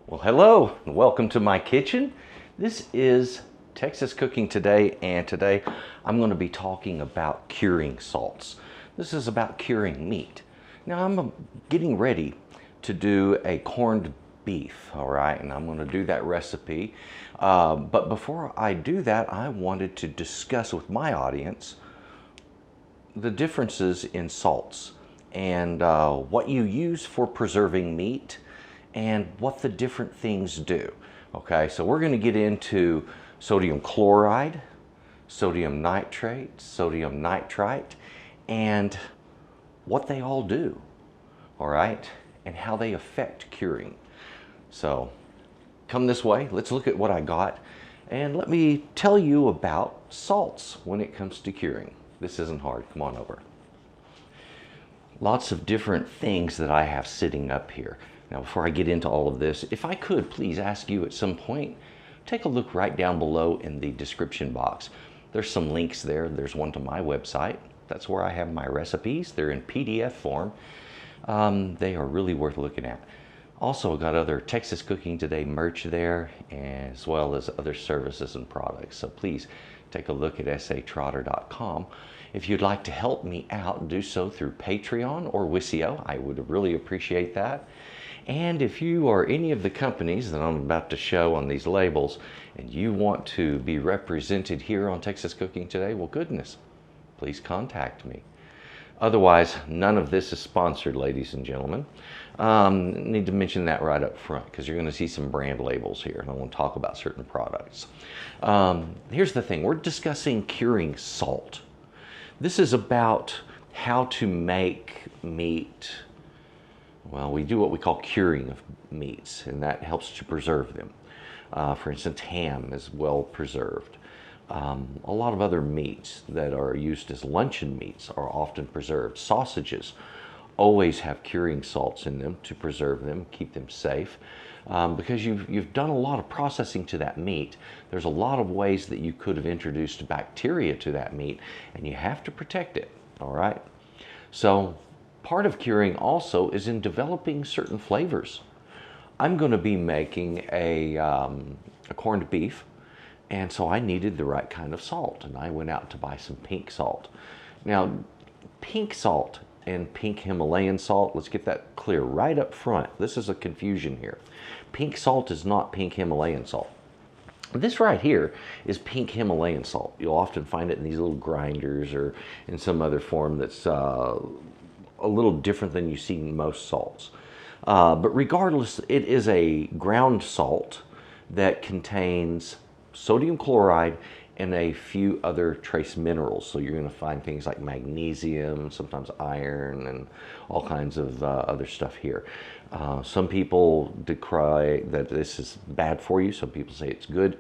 Well, hello and welcome to my kitchen. This is Texas Cooking Today, and today I'm going to be talking about curing salts. This is about curing meat. Now I'm getting ready to do a corned beef, all right, and I'm going to do that recipe. But before I do that, I wanted to discuss with my audience the differences in salts and what you use for preserving meat and what the different things do. Okay, so we're going to get into sodium chloride, sodium nitrate, sodium nitrite, and what they all do, all right, and how they affect curing. So come this way, let's look at what I got, and let me tell you about salts when it comes to curing. This isn't hard, come on over. Lots of different things that I have sitting up here. Now, before I get into all of this, if I could please ask you at some point, take a look right down below in the description box. There's some links there. There's one to my website. That's where I have my recipes. They're in PDF form. They are really worth looking at. Also got other Texas Cooking Today merch there, as well as other services and products. So please take a look at S.A.Trotter.com. If you'd like to help me out, do so through Patreon or Wisio. I would really appreciate that. And if you are any of the companies that I'm about to show on these labels and you want to be represented here on Texas Cooking Today, well, goodness, please contact me. Otherwise, none of this is sponsored, ladies and gentlemen. Need to mention that right up front because you're going to see some brand labels here, and I want to talk about certain products. Here's the thing. We're discussing curing salt. This is about how to make meat. Well, we do what we call curing of meats, and that helps to preserve them. For instance, ham is well preserved. A lot of other meats that are used as luncheon meats are often preserved. Sausages always have curing salts in them to preserve them, keep them safe. Because you've done a lot of processing to that meat, there's a lot of ways that you could have introduced bacteria to that meat, and you have to protect it, all right? So part of curing also is in developing certain flavors. I'm going to be making a corned beef, and so I needed the right kind of salt, and I went out to buy some pink salt. Now, pink salt and pink Himalayan salt, let's get that clear right up front. This is a confusion here. Pink salt is not pink Himalayan salt. This right here is pink Himalayan salt. You'll often find it in these little grinders or in some other form that's a little different than you see in most salts. But regardless, it is a ground salt that contains sodium chloride and a few other trace minerals. So you're going to find things like magnesium, sometimes iron, and all kinds of other stuff here. Some people decry that this is bad for you. Some people say it's good.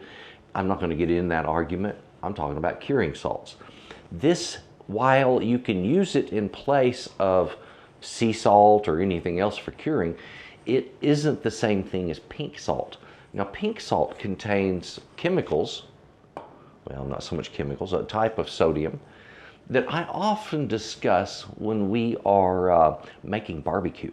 I'm not going to get in that argument. I'm talking about curing salts. This, while you can use it in place of sea salt or anything else for curing, it isn't the same thing as pink salt. Now, pink salt contains chemicals, well, not so much chemicals, a type of sodium that I often discuss when we are making barbecue.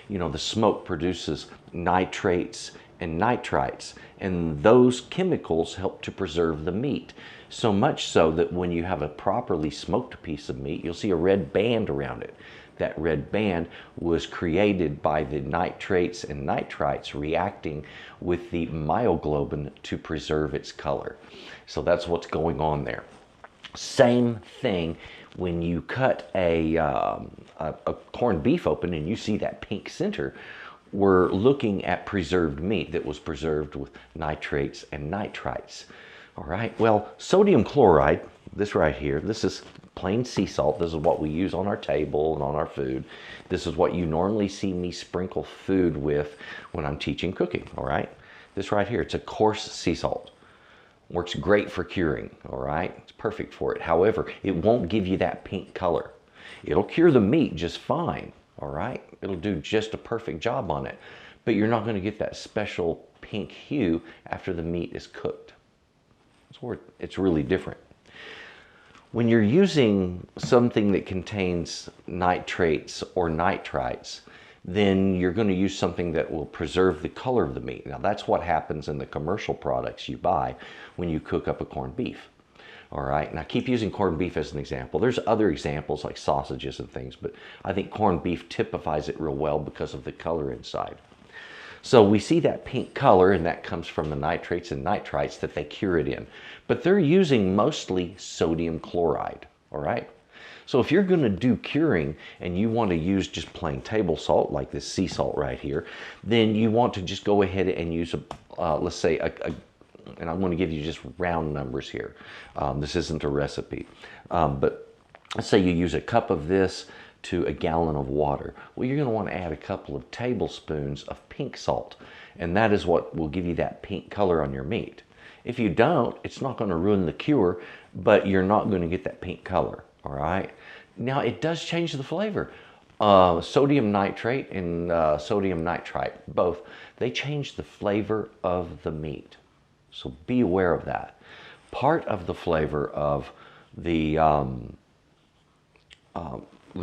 You know, the smoke produces nitrates and nitrites, and those chemicals help to preserve the meat. So much so that when you have a properly smoked piece of meat, you'll see a red band around it. That red band was created by the nitrates and nitrites reacting with the myoglobin to preserve its color. So that's what's going on there. Same thing when you cut a corned beef open and you see that pink center. We're looking at preserved meat that was preserved with nitrates and nitrites. All right, well, sodium chloride, this right here, this is plain sea salt. This is what we use on our table and on our food. This is what you normally see me sprinkle food with when I'm teaching cooking, all right? This right here, it's a coarse sea salt. Works great for curing, all right? It's perfect for it. However, it won't give you that pink color. It'll cure the meat just fine, all right? It'll do just a perfect job on it, but you're not going to get that special pink hue after the meat is cooked. It's really different. When you're using something that contains nitrates or nitrites, then you're going to use something that will preserve the color of the meat. Now that's what happens in the commercial products you buy when you cook up a corned beef. All right, now keep using corned beef as an example. There's other examples like sausages and things, but I think corned beef typifies it real well because of the color inside. So we see that pink color, and that comes from the nitrates and nitrites that they cure it in. But they're using mostly sodium chloride, all right? So if you're gonna do curing and you want to use just plain table salt, like this sea salt right here, then you want to just go ahead and use let's say and I'm going to give you just round numbers here. This isn't a recipe, but let's say you use a cup of this to a gallon of water. Well, you're going to want to add a couple of tablespoons of pink salt, and that is what will give you that pink color on your meat. If you don't, it's not going to ruin the cure, but you're not going to get that pink color, all right? Now, it does change the flavor. Sodium nitrate and sodium nitrite, both, they change the flavor of the meat. So be aware of that. Part of the flavor of the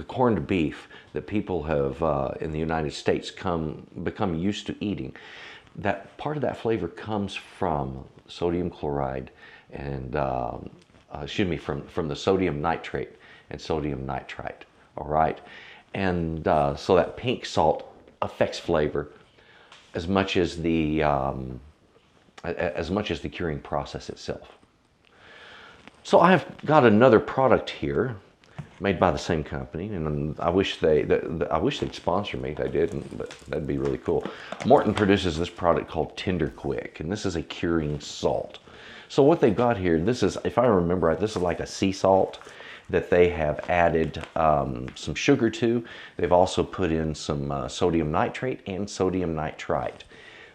corned beef that people have in the United States become used to eating, that part of that flavor comes from sodium chloride and from the sodium nitrate and sodium nitrite. All right, and so that pink salt affects flavor as much as the curing process itself. So I've got another product here made by the same company, and I wish they'd sponsor me. They didn't, but that'd be really cool. Morton produces this product called Tender Quick, and this is a curing salt. So what they've got here, this is, if I remember right, this is like a sea salt that they have added some sugar to. They've also put in some sodium nitrate and sodium nitrite.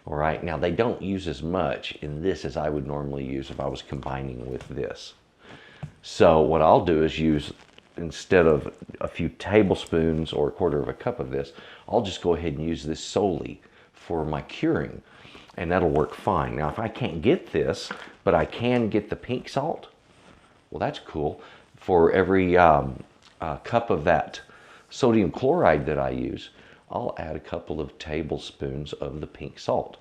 All right, now they don't use as much in this as I would normally use if I was combining with this. So what I'll do is use, instead of a few tablespoons or a quarter of a cup of this, I'll just go ahead and use this solely for my curing, and that'll work fine. Now, if I can't get this, but I can get the pink salt, well, that's cool. For every cup of that sodium chloride that I use, I'll add a couple of tablespoons of the pink salt.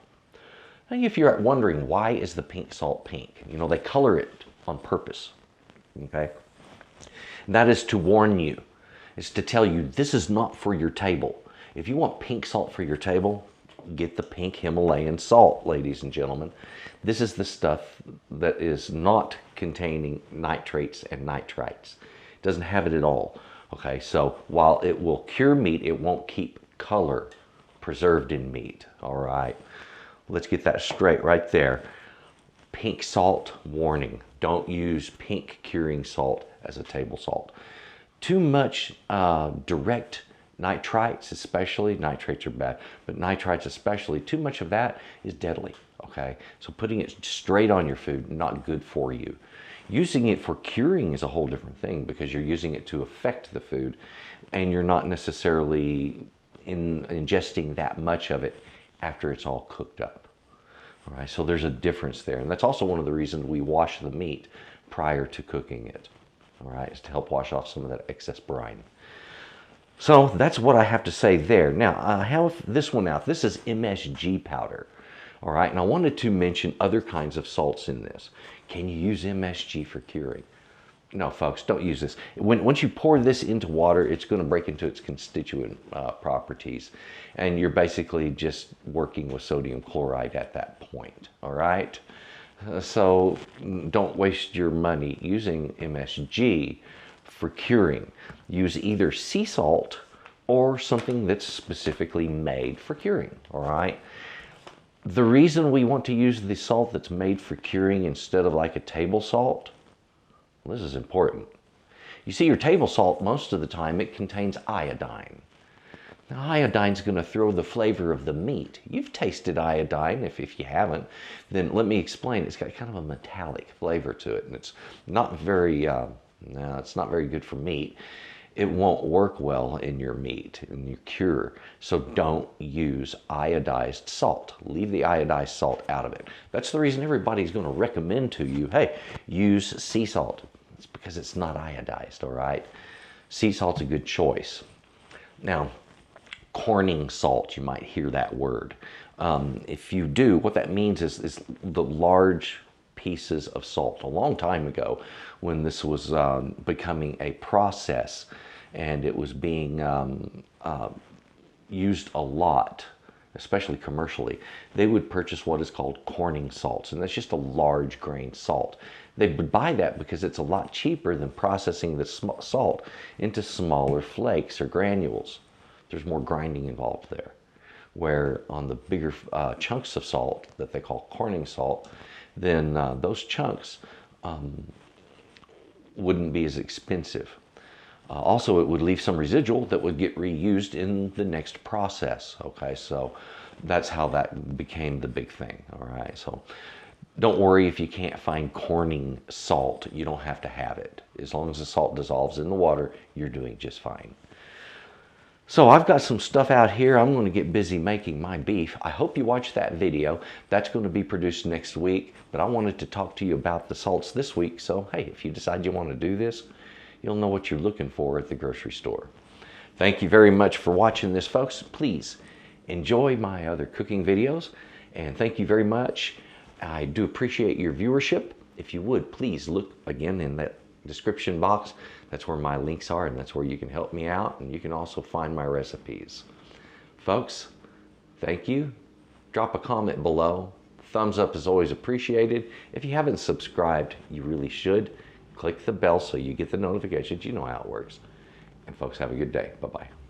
Now, if you're wondering, why is the pink salt pink? You know, they color it on purpose, okay? That is to warn you. It's to tell you this is not for your table. If you want pink salt for your table, get the pink Himalayan salt, ladies and gentlemen. This is the stuff that is not containing nitrates and nitrites. It doesn't have it at all. Okay, so while it will cure meat, it won't keep color preserved in meat. All right, let's get that straight right there. Pink salt warning. Don't use pink curing salt as a table salt. Too much direct nitrites, especially, nitrates are bad, but nitrites especially, too much of that is deadly. Okay, so putting it straight on your food, not good for you. Using it for curing is a whole different thing, because you're using it to affect the food, and you're not necessarily ingesting that much of it after it's all cooked up. All right, so there's a difference there, and that's also one of the reasons we wash the meat prior to cooking it. All right, is to help wash off some of that excess brine. So that's what I have to say there. Now, I have this one out. This is Msg powder. All right, and I wanted to mention other kinds of salts in this. Can you use Msg for curing? No, folks, don't use this. Once you pour this into water, it's going to break into its constituent properties, and you're basically just working with sodium chloride at that point. All right, so don't waste your money using Msg for curing. Use either sea salt or something that's specifically made for curing. All right. The reason we want to use the salt that's made for curing instead of like a table salt, well, this is important. You see, your table salt, most of the time, it contains iodine. Now, iodine's going to throw the flavor of the meat. You've tasted iodine. If you haven't, then let me explain. It's got kind of a metallic flavor to it, and it's not very, it's not very good for meat. It won't work well in your meat, in your cure. So don't use iodized salt. Leave the iodized salt out of it. That's the reason everybody's going to recommend to you, hey, use sea salt. It's because it's not iodized, all right? Sea salt's a good choice. Now, corning salt. You might hear that word. If you do, what that means is the large pieces of salt. A long time ago, when this was becoming a process and it was being used a lot, especially commercially, they would purchase what is called corning salts, and that's just a large grain salt. They would buy that because it's a lot cheaper than processing the salt into smaller flakes or granules. There's more grinding involved there. Where on the bigger chunks of salt that they call corning salt, then those chunks wouldn't be as expensive. Also, it would leave some residual that would get reused in the next process. Okay, so that's how that became the big thing. All right, so don't worry if you can't find corning salt. You don't have to have it. As long as the salt dissolves in the water, you're doing just fine. So I've got some stuff out here. I'm going to get busy making my beef. I hope you watch that video. That's going to be produced next week, but I wanted to talk to you about the salts this week. So hey, if you decide you want to do this, you'll know what you're looking for at the grocery store. Thank you very much for watching this, folks. Please enjoy my other cooking videos, and thank you very much. I do appreciate your viewership. If you would, please look again in that description box. That's where my links are, and that's where you can help me out, and you can also find my recipes. Folks, thank you. Drop a comment below. Thumbs up is always appreciated. If you haven't subscribed, you really should. Click the bell so you get the notifications. You know how it works. And folks, have a good day. Bye-bye.